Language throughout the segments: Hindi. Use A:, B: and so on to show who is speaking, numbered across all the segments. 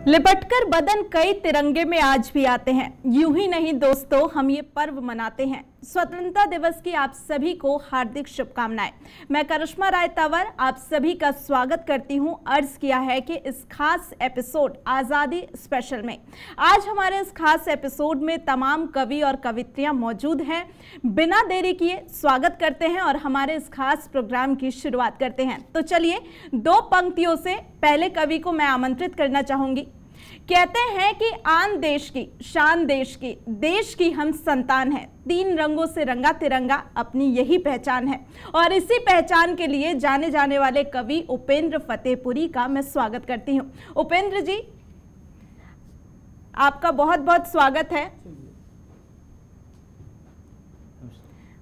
A: लिपटकर बदन कई तिरंगे में आज भी आते हैं। यूं ही नहीं दोस्तों, हम ये पर्व मनाते हैं। स्वतंत्रता दिवस की आप सभी को हार्दिक शुभकामनाएं। मैं करिश्मा राय तंवर आप सभी का स्वागत करती हूं। अर्ज किया है कि इस खास एपिसोड आज़ादी स्पेशल में आज हमारे इस खास एपिसोड में तमाम कवि और कवित्रियां मौजूद हैं। बिना देरी किए स्वागत करते हैं और हमारे इस खास प्रोग्राम की शुरुआत करते हैं। तो चलिए, दो पंक्तियों से पहले कवि को मैं आमंत्रित करना चाहूंगी। कहते हैं कि आन देश की शान देश की हम संतान हैं। तीन रंगों से रंगा तिरंगा अपनी यही पहचान है। और इसी पहचान के लिए जाने जाने वाले कवि उपेंद्र फतेहपुरी का मैं स्वागत करती हूं। उपेंद्र जी, आपका बहुत बहुत स्वागत है।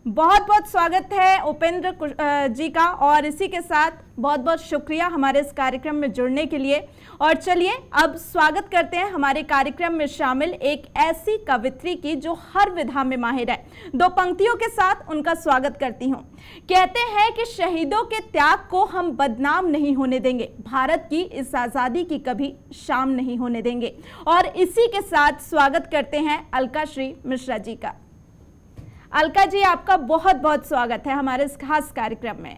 A: बहुत बहुत स्वागत है उपेंद्र जी का, और इसी के साथ बहुत बहुत शुक्रिया हमारे इस कार्यक्रम में जुड़ने के लिए। और चलिए अब स्वागत करते हैं हमारे कार्यक्रम में शामिल एक ऐसी कवित्री की जो हर विधा में माहिर है। दो पंक्तियों के साथ उनका स्वागत करती हूँ। कहते हैं कि शहीदों के त्याग को हम बदनाम नहीं होने देंगे, भारत की इस आज़ादी की कभी शाम नहीं होने देंगे। और इसी के साथ स्वागत करते हैं अलका श्री मिश्रा जी का। अलका जी, आपका बहुत बहुत स्वागत है हमारे इस खास कार्यक्रम में।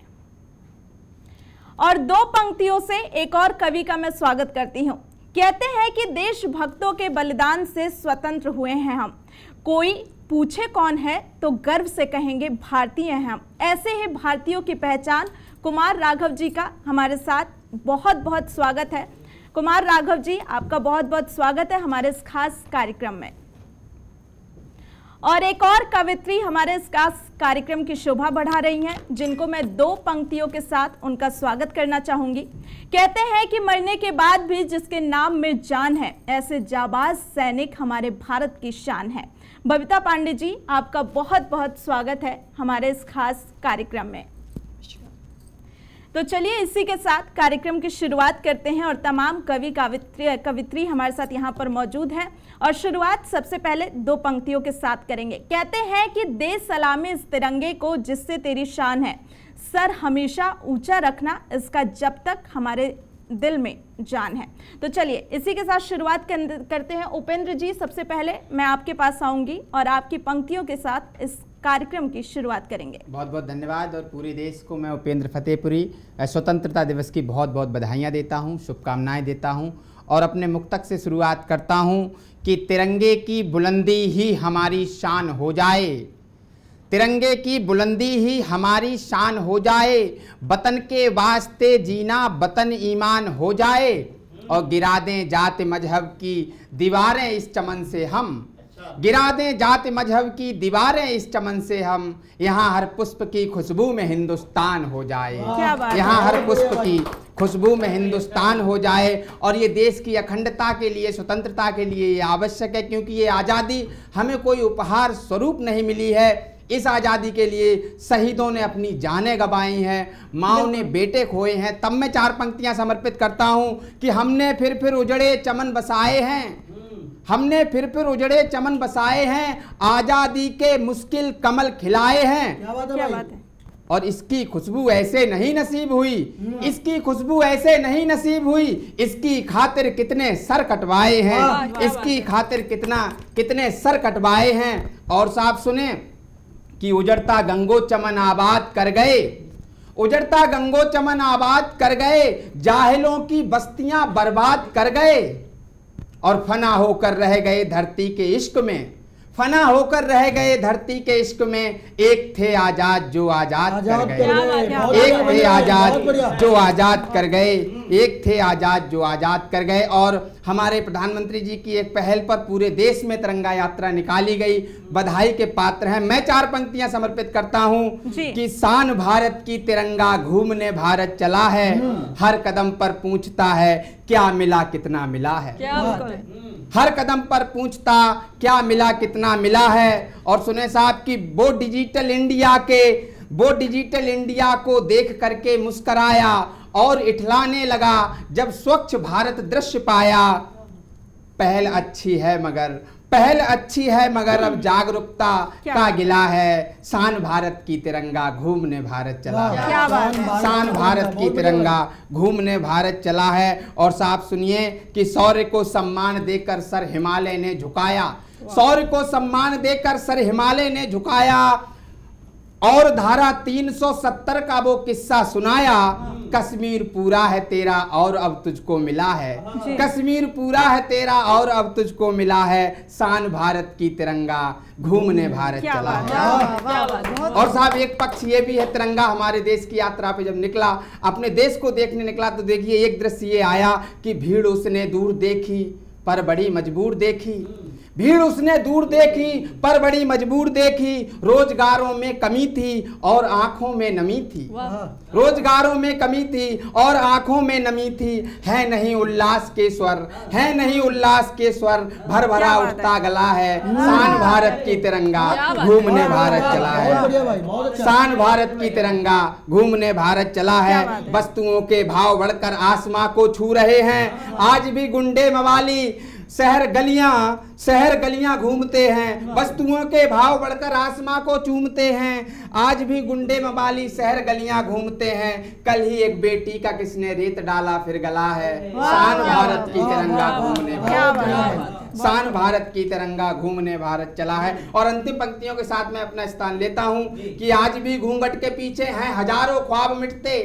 A: और दो पंक्तियों से एक और कवि का मैं स्वागत करती हूँ। कहते हैं कि देशभक्तों के बलिदान से स्वतंत्र हुए हैं हम। कोई पूछे कौन है तो गर्व से कहेंगे भारतीय हैं हम। ऐसे ही भारतीयों की पहचान कुमार राघव जी का हमारे साथ बहुत बहुत स्वागत है। कुमार राघव जी, आपका बहुत बहुत स्वागत है हमारे इस खास कार्यक्रम में। और एक और कवित्री हमारे इस खास कार्यक्रम की शोभा बढ़ा रही हैं, जिनको मैं दो पंक्तियों के साथ उनका स्वागत करना चाहूंगी। कहते हैं कि मरने के बाद भी जिसके नाम में जान है, ऐसे जाबाज सैनिक हमारे भारत की शान है। बबीता पांडे जी, आपका बहुत बहुत स्वागत है हमारे इस खास कार्यक्रम में। तो चलिए इसी के साथ कार्यक्रम की शुरुआत करते हैं। और तमाम कवि कवित्री हमारे साथ यहाँ पर मौजूद हैं। और शुरुआत सबसे पहले दो पंक्तियों के साथ करेंगे। कहते हैं कि दे सलामी इस तिरंगे को जिससे तेरी शान है, सर हमेशा ऊंचा रखना इसका जब तक हमारे दिल में जान है। तो चलिए इसी के साथ शुरुआत करते हैं। उपेंद्र जी, सबसे पहले मैं आपके पास आऊंगी और आपकी पंक्तियों के साथ इस कार्यक्रम की शुरुआत करेंगे।
B: बहुत बहुत धन्यवाद। और पूरे देश को मैं उपेंद्र फतेहपुरी स्वतंत्रता दिवस की बहुत बहुत बधाइयाँ देता हूँ, शुभकामनाएं देता हूँ। और अपने मुक्तक से शुरुआत करता हूँ कि तिरंगे की बुलंदी ही हमारी शान हो जाए, तिरंगे की बुलंदी ही हमारी शान हो जाए, वतन के वास्ते जीना वतन ईमान हो जाए, और गिरा दें जात मजहब की दीवारें इस चमन से हम, गिरा दें जात मजहब की दीवारें इस चमन से हम, यहाँ हर पुष्प की खुशबू में हिंदुस्तान हो जाए, यहाँ हर पुष्प की खुशबू में हिंदुस्तान हो जाए। और ये देश की अखंडता के लिए, स्वतंत्रता के लिए ये आवश्यक है, क्योंकि ये आज़ादी हमें कोई उपहार स्वरूप नहीं मिली है। इस आज़ादी के लिए शहीदों ने अपनी जानें गंवाई हैं, माओ ने बेटे खोए हैं। तब मैं चार पंक्तियां समर्पित करता हूँ कि हमने फिर उजड़े चमन बसाए हैं, हमने फिर उजड़े चमन बसाए हैं, आज़ादी के मुश्किल कमल खिलाए हैं।
C: क्या बात है?
B: और इसकी खुशबू ऐसे नहीं नसीब हुई, इसकी खुशबू ऐसे नहीं नसीब हुई, इसकी खातिर कितने सर कटवाए हैं, इसकी खातिर कितने सर कटवाए हैं। और साहब सुने कि उजड़ता गंगो चमन आबाद कर गए, उजड़ता गंगो चमन आबाद कर गए, जाहिलों की बस्तियां बर्बाद कर गए, और फना होकर रह गए धरती के इश्क में, फना होकर रह गए धरती के इश्क में। एक थे आजाद जो आजाद कर गए, एक थे आजाद जो आजाद कर गए, एक थे आजाद जो आजाद कर गए। और हमारे प्रधानमंत्री जी की एक पहल पर पूरे देश में तिरंगा यात्रा निकाली गई, बधाई के पात्र हैं। मैं चार पंक्तियां समर्पित करता हूं कि शान भारत की तिरंगा घूमने भारत चला है, हर कदम पर पूछता है क्या मिला कितना मिला है, हर कदम पर पूछता क्या मिला कितना मिला है। और सुने साहब कि वो डिजिटल इंडिया को देख करके मुस्कराया और इठलाने लगा जब स्वच्छ भारत दृश्य पाया। पहल अच्छी है पहल अच्छी है मगर अब जागरूकता का गिला है। शान भारत की तिरंगा घूमने भारत चला है।
A: क्या बात है।
B: शान भारत की तिरंगा घूमने भारत चला है। और साहब सुनिए कि शौर्य को सम्मान देकर सर हिमालय ने झुकाया। शौर्य को सम्मान देकर सर हिमालय ने झुकाया। और धारा 370 का वो किस्सा सुनाया। कश्मीर पूरा है तेरा और अब तुझको मिला है। कश्मीर पूरा है तेरा और अब तुझको मिला है। शान भारत की तिरंगा घूमने भारत चला है। और साहब एक पक्ष ये भी है, तिरंगा हमारे देश की यात्रा पे जब निकला, अपने देश को देखने निकला, तो देखिए एक दृश्य ये आया कि भीड़ उसने दूर देखी पर बड़ी मजबूर देखी। भीड़ उसने दूर देखी पर बड़ी मजबूर देखी। रोजगारों में कमी थी और आंखों में नमी थी। रोजगारों में कमी थी और आंखों में नमी थी। है नहीं उल्लास के स्वर, है नहीं उल्लास के स्वर, भर भरा उठता गला है। शान भारत की तिरंगा घूमने भारत चला है। शान भारत की तिरंगा घूमने भारत चला है। वस्तुओं के भाव बढ़कर आसमां को छू रहे हैं। आज भी गुंडे मवाली शहर गलियां घूमते हैं। वस्तुओं के भाव बढ़कर आसमां को चूमते हैं। आज भी गुंडे मवाली शहर गलियां घूमते हैं। कल ही एक बेटी का किसने रेत डाला फिर गला है। शान भारत की तिरंगा घूमने भारत चला है। शान भारत की तिरंगा घूमने भारत चला है। और अंतिम पंक्तियों के साथ मैं अपना स्थान लेता हूं कि आज भी घूंघट के पीछे हैं हजारों ख्वाब मिटते।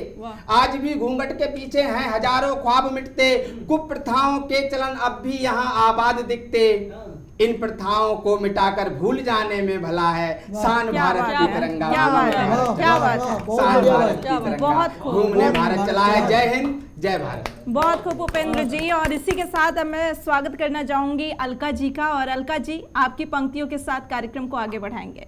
B: आज भी घूंघट के पीछे हैं हजारों ख्वाब मिटते। कुप्रथाओं के चलन अब भी यहाँ आबाद दिखते। इन प्रथाओं को मिटाकर भूल जाने में भला है। शान भारत की तिरंगा शान भारत की तिरंगा घूमने भारत चला है। जय हिंद, जय भारत।
A: बहुत खूब उपेंद्र जी। और इसी के साथ अब मैं स्वागत करना चाहूंगी अलका जी का। और अलका जी, आपकी पंक्तियों के साथ कार्यक्रम को आगे बढ़ाएंगे।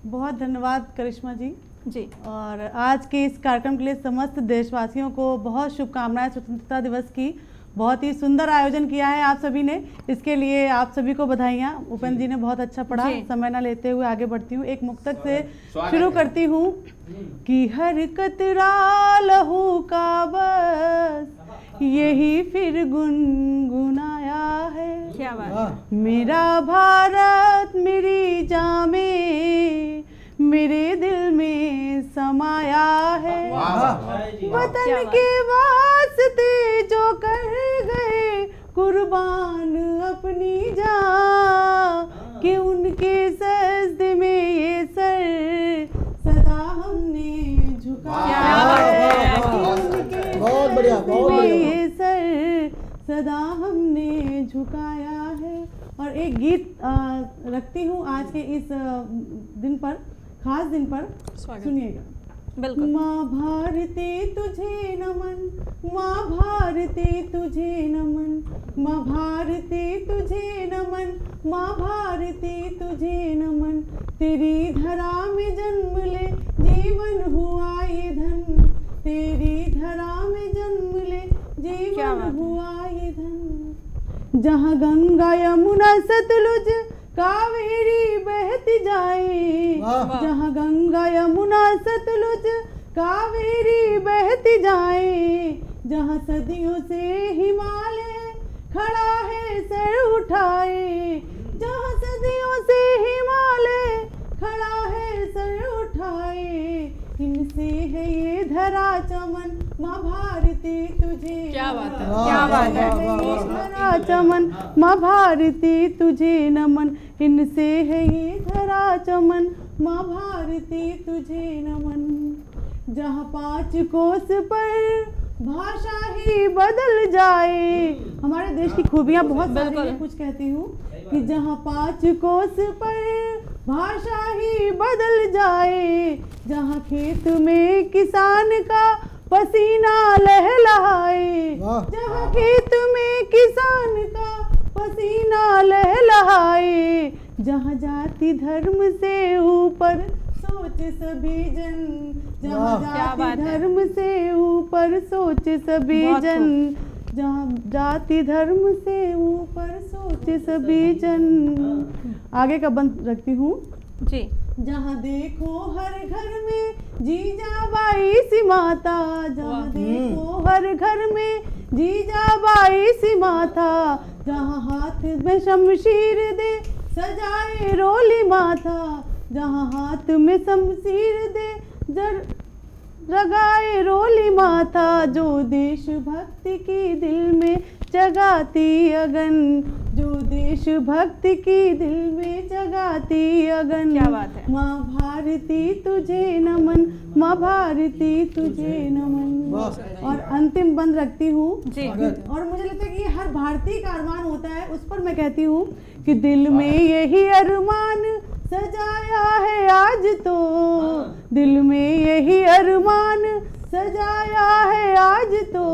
C: बहुत धन्यवाद करिश्मा जी।
A: जी।
C: और आज के इस कार्यक्रम के लिए समस्त देशवासियों को बहुत शुभकामनाएं स्वतंत्रता दिवस की। बहुत ही सुंदर आयोजन किया है आप सभी ने, इसके लिए आप सभी को बधाइयाँ। उपेंद्र जी ने बहुत अच्छा पढ़ा। समय ना लेते हुए आगे बढ़ती हूँ। एक मुक्तक से शुरू करती हूँ कि हर कतरा लहू का बस यही फिर गुनगुनाया है।
A: क्या बात।
C: मेरा भारत मेरी जान में मेरे दिल में समाया है। वतन के वास्ते जो कर गए कुर्बान अपनी जान, कि उनके सजदे में ये सर सदा हमने झुकाया है। बहुत बढ़िया, बहुत बढ़िया। ये सर सदा हमने झुकाया है। और एक गीत रखती हूँ आज के इस दिन पर, खास दिन पर, सुनिएगा।
A: बिल्कुल।
C: माँ भारती तुझे नमन, माँ भारती तुझे नमन, माँ भारती तुझे नमन, माँ भारती तुझे नमन। तेरी धरा में जन्म ले जीवन हुआ ये धन, तेरी धरा में जन्म ले जीवन हुआ ये धन। जहाँ गंगा यमुना सतलुज कावेरी बहती जाए, जहाँ गंगा यमुना सतलुज कावेरी बहती जाए, जहाँ सदियों से हिमालय खड़ा है सर उठाए, जहाँ सदियों से हिमालय खड़ा है सर उठाए। इनसे है ये धरा चमन, माँ भारती तुझे।
A: क्या बात है, क्या बात है।
C: धरा चमन, माँ भारती तुझे नमन। इनसे है ये धरा चमन, माँ भारती तुझे नमन। जहाँ 5 कोस पर भाषा ही बदल जाए। हमारे देश की खूबियाँ बहुत सारी हैं, कुछ कहती हूँ कि जहाँ 5 कोस पर भाषा ही बदल जाए, जहाँ खेत में किसान का पसीना लहलहाए, जहाँ खेत में किसान का पसीना लहलहाए, जहाँ जाति धर्म से ऊपर सोच सभी जन, जहाँ जाति धर्म से ऊपर सोच सभी जन, जहाँ जाति धर्म से ऊपर सोच सभी जन। आगे का बंद रखती हूँ
A: जी।
C: जहाँ देखो हर घर में जीजाबाई सी माता, जहाँ देखो हर घर में जीजाबाई सी माता, जहाँ हाथ में शमशीर दे सजाए रोली माथा, जहाँ हाथ में शमशीर दे जर लगाए रोली माथा, जो देशभक्ति की दिल में जगाती अगन, जो देशभक्ति की दिल में जगाती अगन।
A: क्या बात है।
C: माँ भारती तुझे नमन, माँ भारती तुझे नमन। और अंतिम बंद रखती हूँ
A: जी।
C: और मुझे लगता है कि हर भारतीय का अरमान होता है, उस पर मैं कहती हूँ कि दिल में यही अरमान सजाया है आज तो, दिल में यही अरमान सजाया है आज तो,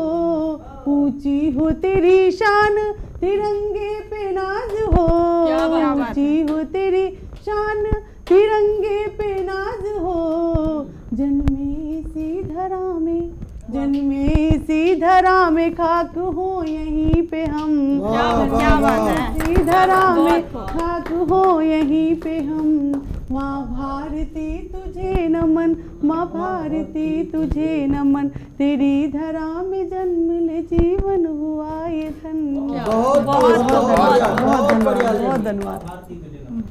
C: ऊंची हो तेरी शान तिरंगे पे नाज हो,
A: क्या बात है।
C: ऊंची हो तेरी शान तिरंगे पे नाज हो, जन्मे इसी धरा में, जन्मे इसी धरा में खाक हो यहीं पे हम,
A: क्या बात है।
C: इसी धरा में
A: बहुत खूब।
C: खाक हो यहीं पे हम। माँ भारती तुझे नमन, माँ भारती तुझे नमन, तेरी धरा में जन्म ले जीवन हुआ ये धन्य।
A: बहुत
C: बहुत धन्यवाद।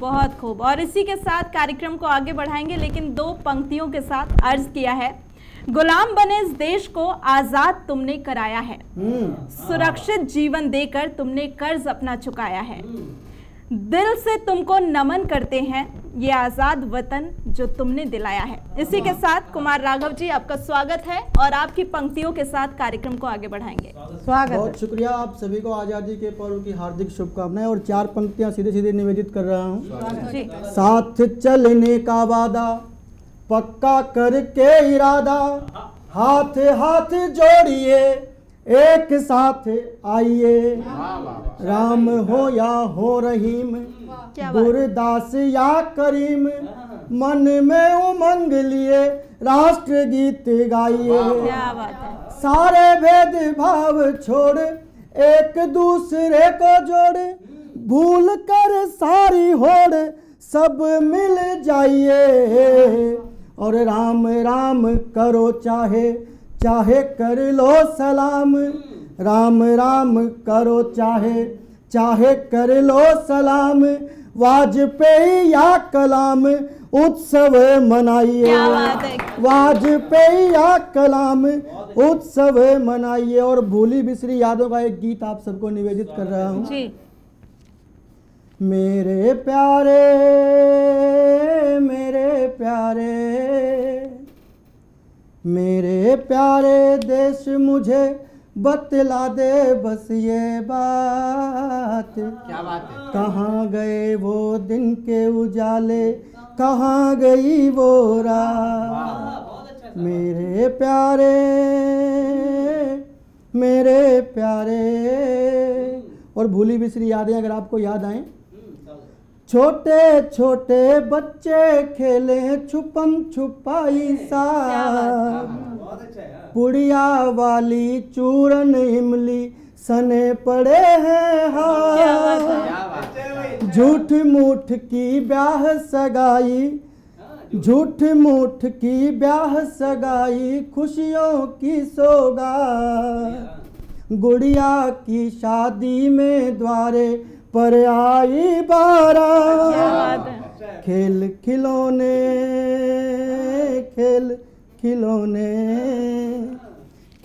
A: बहुत खूब। और इसी के साथ कार्यक्रम को आगे बढ़ाएंगे, लेकिन दो पंक्तियों के साथ अर्ज किया है। गुलाम बने इस देश को आजाद तुमने कराया है, सुरक्षित जीवन देकर तुमने कर्ज अपना चुकाया है, दिल से तुमको नमन करते हैं ये आजाद वतन जो तुमने दिलाया है। इसी के साथ कुमार राघव जी, आपका स्वागत है और आपकी पंक्तियों के साथ कार्यक्रम को आगे बढ़ाएंगे।
C: स्वागत है।
D: बहुत शुक्रिया। आप सभी को आज़ादी के पर्व की हार्दिक शुभकामनाएं। और 4 पंक्तियां सीधे सीधे निवेदित कर रहा हूं।
A: जी।
D: साथ चलने का वादा पक्का करके इरादा, हाथ हाथ जोड़िए एक साथ आइए, राम हो या हो रहीम,
A: क्या बात।
D: गुरदास या करीम, मन में उमंग लिए राष्ट्र गीत गाइए।
A: क्या बात है।
D: सारे भेदभाव छोड़ एक दूसरे को जोड़, भूल कर सारी होड़ सब मिल जाइए, और राम राम करो चाहे चाहे कर लो सलाम, राम राम करो चाहे चाहे कर लो सलाम, वाजपेयी या कलाम उत्सव मनाइए,
A: क्या बात है।
D: वाजपेयी या कलाम उत्सव मनाइए। और भूली बिसरी यादों का एक गीत आप सबको निवेदित कर रहा हूँ।
A: जी।
D: मेरे प्यारे मेरे प्यारे मेरे प्यारे देश, मुझे बतला दे बस ये बात,
B: क्या बात है।
D: कहाँ गए वो दिन के उजाले, कहाँ गई वो रात। मेरे प्यारे मेरे प्यारे। और भूली बिसरी यादें अगर आपको याद आए, छोटे छोटे बच्चे खेले छुपम छुपाई सा, पुड़िया वाली चूरन इमली सने पड़े हैं हाथ, झूठ मूठ की ब्याह सगाई, झूठ मूठ की ब्याह सगाई, खुशियों की सौगात, गुड़िया की शादी में द्वारे पर आई बारात, खेल खिलौने खेल खिलौने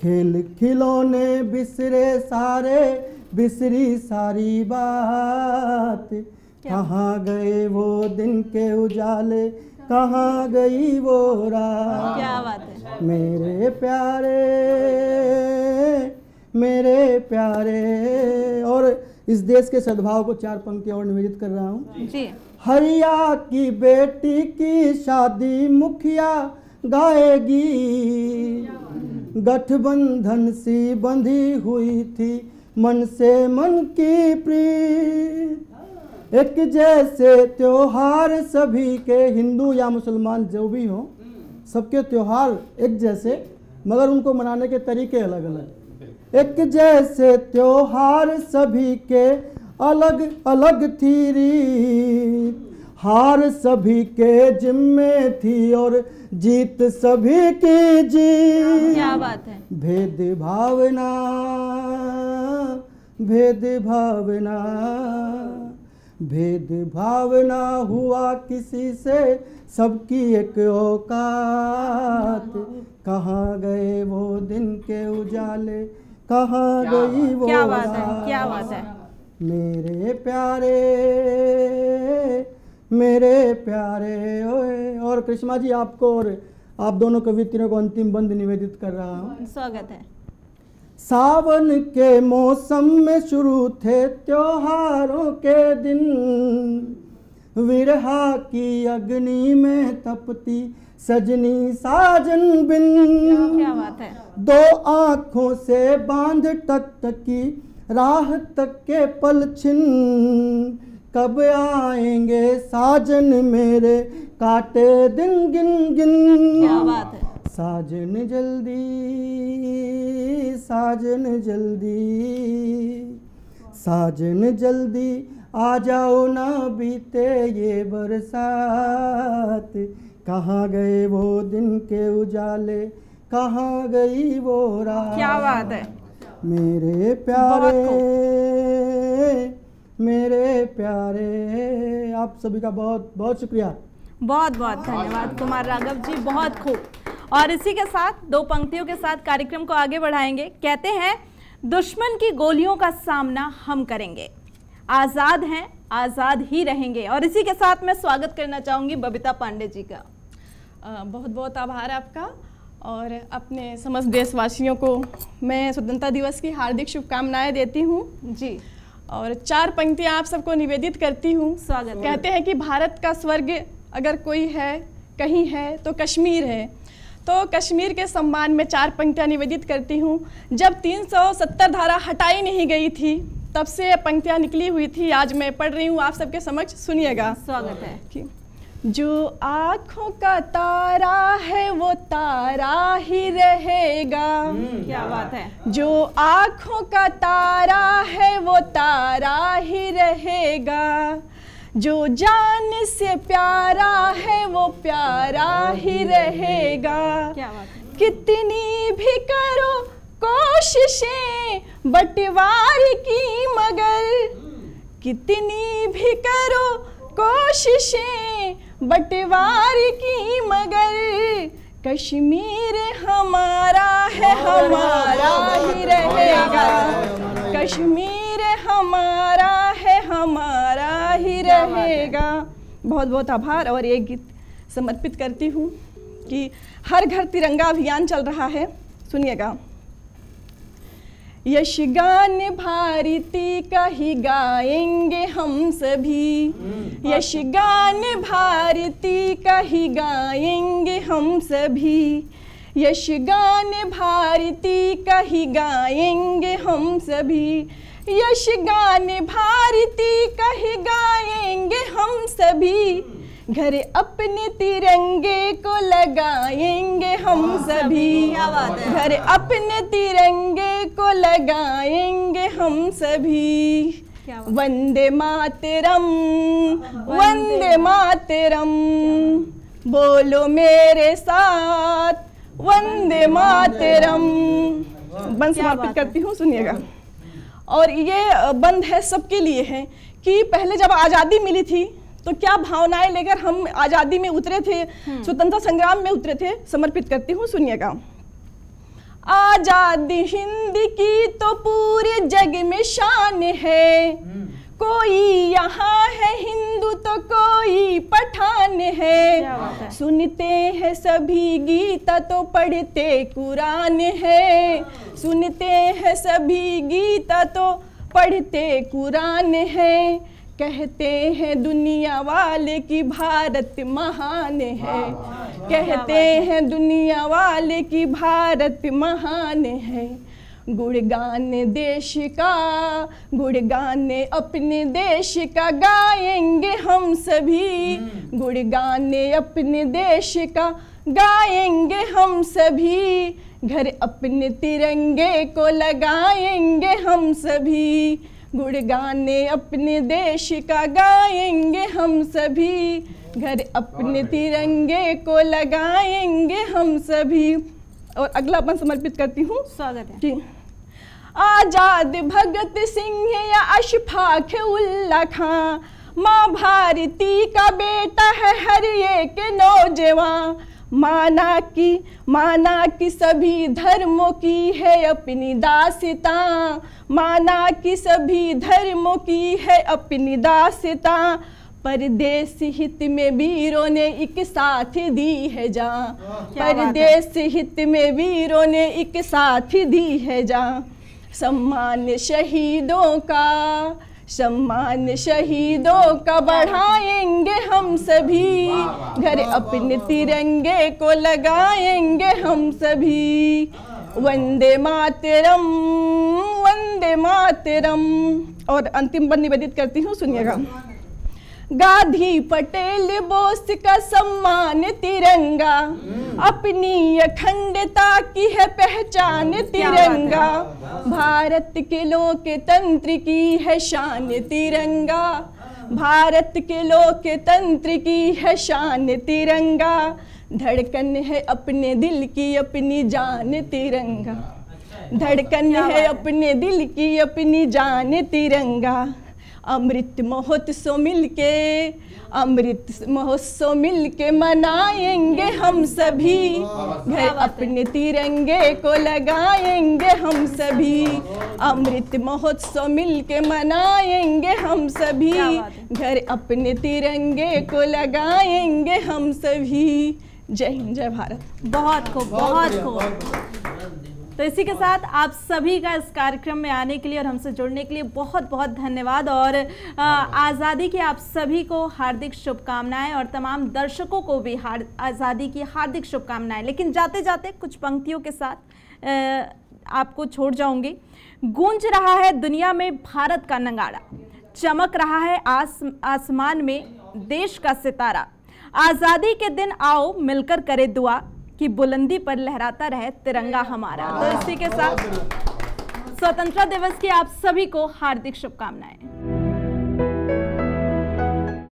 D: खेल खिलौने, बिसरे सारे बिसरी सारी बात, कहाँ गए वो दिन के उजाले, कहाँ गई वो रात।
A: क्या बात है।
D: मेरे प्यारे मेरे प्यारे। और इस देश के सद्भाव को 4 पंक्तियां और निवेदित कर रहा हूँ।
A: जी।
D: हरिया की बेटी की शादी मुखिया गाएगी, गठबंधन सी बंधी हुई थी मन से मन की प्रीत, एक जैसे त्योहार सभी के, हिंदू या मुसलमान जो भी हो सबके त्योहार एक जैसे, मगर उनको मनाने के तरीके अलग अलग। एक जैसे त्योहार सभी के, अलग अलग थी रीत, हार सभी के जिम्मे थी और जीत सभी की जीत।
A: क्या बात है।
D: भेद भावना भेद भावना, भेद भावना हुआ किसी से, सबकी एक औकात। कहाँ गए वो दिन के उजाले, कहाँ गई वो
A: क्या बात है,
D: रात।
A: क्या बात है।
D: मेरे प्यारे, मेरे प्यारे ओए। और कृष्णा जी, आपको और आप दोनों कवित्रियों को अंतिम बंद निवेदित कर रहा हूँ।
A: स्वागत है।
D: सावन के मौसम में शुरू थे त्योहारों के दिन, विरहा की अग्नि में तपती सजनी साजन बिन।
A: क्या बात है।
D: दो आँखों से बांध टकटकी राह तक के पल छिन, कब आएंगे साजन मेरे काटे दिन गिन गिन।
A: क्या बात है।
D: साजन जल्दी, साजन जल्दी, साजन जल्दी आ जाओ ना बीते ये बरसात। कहाँ गए वो दिन के उजाले, कहाँ गई वो रात।
A: क्या बात है।
D: मेरे प्यारे, मेरे प्यारे। आप सभी का बहुत बहुत शुक्रिया।
A: बहुत बहुत धन्यवाद कुमार राघव जी, बहुत खूब। और इसी के साथ दो पंक्तियों के साथ कार्यक्रम को आगे बढ़ाएंगे। कहते हैं, दुश्मन की गोलियों का सामना हम करेंगे, आज़ाद हैं आज़ाद ही रहेंगे। और इसी के साथ मैं स्वागत करना चाहूँगी बबीता पांडे जी का।
E: बहुत बहुत आभार आपका, और अपने समस्त देशवासियों को मैं स्वतंत्रता दिवस की हार्दिक शुभकामनाएं देती हूँ
A: जी।
E: और 4 पंक्तियाँ आप सबको निवेदित करती हूँ।
A: स्वागत।
E: कहते हैं कि भारत का स्वर्ग अगर कोई है, कहीं है तो कश्मीर है। तो कश्मीर के सम्मान में 4 पंक्तियाँ निवेदित करती हूँ। जब 370 धारा हटाई नहीं गई थी, तब से ये पंक्तियाँ निकली हुई थी। आज मैं पढ़ रही हूँ आप सबके समक्ष, सुनिएगा।
A: स्वागत है।
E: कि जो आँखों का तारा है वो तारा ही रहेगा।
A: क्या बात है।
E: जो आँखों का तारा है वो तारा ही रहेगा। जो जान से प्यारा है वो प्यारा ही रहेगा।
A: क्या बात है।
E: कितनी भी करो कोशिशें बंटवारे की, मगर कितनी भी करो कोशिशें बंटवारे की, मगर कश्मीर हमारा है, हमारा ही रहेगा। कश्मीर हमारा है, हमारा ही रहेगा। बहुत बहुत आभार। और एक गीत समर्पित करती हूँ कि हर घर तिरंगा अभियान चल रहा है, सुनिएगा। यशगान भारती का ही गाएंगे हम सभी, यशगान भारती का ही गाएंगे हम सभी, यशगान भारती का ही गाएंगे हम सभी, यशगान भारती का ही गाएंगे हम सभी। घर अपने तिरंगे को लगाएंगे हम सभी, घर अपने तिरंगे को लगाएंगे हम सभी। वंदे मातरम, वंदे मातरम, बोलो मेरे साथ वंदे मातरम। बंद समर्पित करती हूँ, सुनिएगा। और ये बंद है सबके लिए है कि पहले जब आज़ादी मिली थी तो क्या भावनाएं लेकर हम आज़ादी में उतरे थे, स्वतंत्रता संग्राम में उतरे थे। समर्पित करती हूँ, सुनिएगा। आज़ादी हिंद की तो पूरे जग में शान है, कोई यहाँ है हिंदू तो कोई पठान है। सुनते हैं सभी गीता तो पढ़ते कुरान है, सुनते हैं सभी गीता तो पढ़ते कुरान है। कहते हैं दुनिया वाले कि भारत महान है, कहते हैं दुनिया वाले कि भारत महान है। गुणगान देश का, गुणगान अपने देश का गाएंगे हम सभी, गुणगान अपने देश का गाएंगे हम सभी। घर अपने तिरंगे को लगाएंगे हम सभी, गुणगान अपने देश का गाएंगे हम सभी। घर अपने तिरंगे को लगाएंगे हम सभी। और अगला बंद समर्पित करती हूँ,
A: स्वागत है।
E: कि आजाद भगत सिंह या अशफाक उल्ला खां, माँ भारती का बेटा है हर एक नौजवान। माना कि सभी धर्मों की है अपनी दास्तां, माना कि सभी धर्मों की है अपनी दास्तां, परदेश हित में वीरों ने एक साथ दी है जान, परदेश हित में वीरों ने एक साथ दी है जान। सम्मान शहीदों का बढ़ाएंगे हम सभी, घर अपने तिरंगे को लगाएंगे हम सभी। वंदे मातरम वंदे मातरम। और अंतिम बंद निवेदित करती हूँ, सुनिएगा। गांधी पटेल बोस का सम्मान तिरंगा, अपनी अखंडता की है पहचान तिरंगा, भारत के लोकतंत्र की है शान तिरंगा, भारत के लोकतंत्र की है शान तिरंगा, धड़कन है अपने दिल की अपनी जान तिरंगा, धड़कन है अपने दिल की अपनी जान तिरंगा। अमृत महोत्सव मिलके मनाएंगे हम सभी, घर अपने तिरंगे को लगाएंगे हम सभी। अमृत महोत्सव मिलके मनाएंगे हम सभी, घर अपने तिरंगे को लगाएंगे हम सभी। जय हिंद, जय भारत।
A: बहुत खूब, बहुत खूब। तो इसी के साथ आप सभी का इस कार्यक्रम में आने के लिए और हमसे जुड़ने के लिए बहुत बहुत धन्यवाद। और आज़ादी की आप सभी को हार्दिक शुभकामनाएं और तमाम दर्शकों को भी आज़ादी की हार्दिक शुभकामनाएं। लेकिन जाते जाते कुछ पंक्तियों के साथ आपको छोड़ जाऊंगी। गूंज रहा है दुनिया में भारत का नगाड़ा, चमक रहा है आसमान में देश का सितारा, आज़ादी के दिन आओ मिलकर करे दुआ कि बुलंदी पर लहराता रहे तिरंगा हमारा। तो इसी के साथ स्वतंत्रता दिवस की आप सभी को हार्दिक शुभकामनाएं।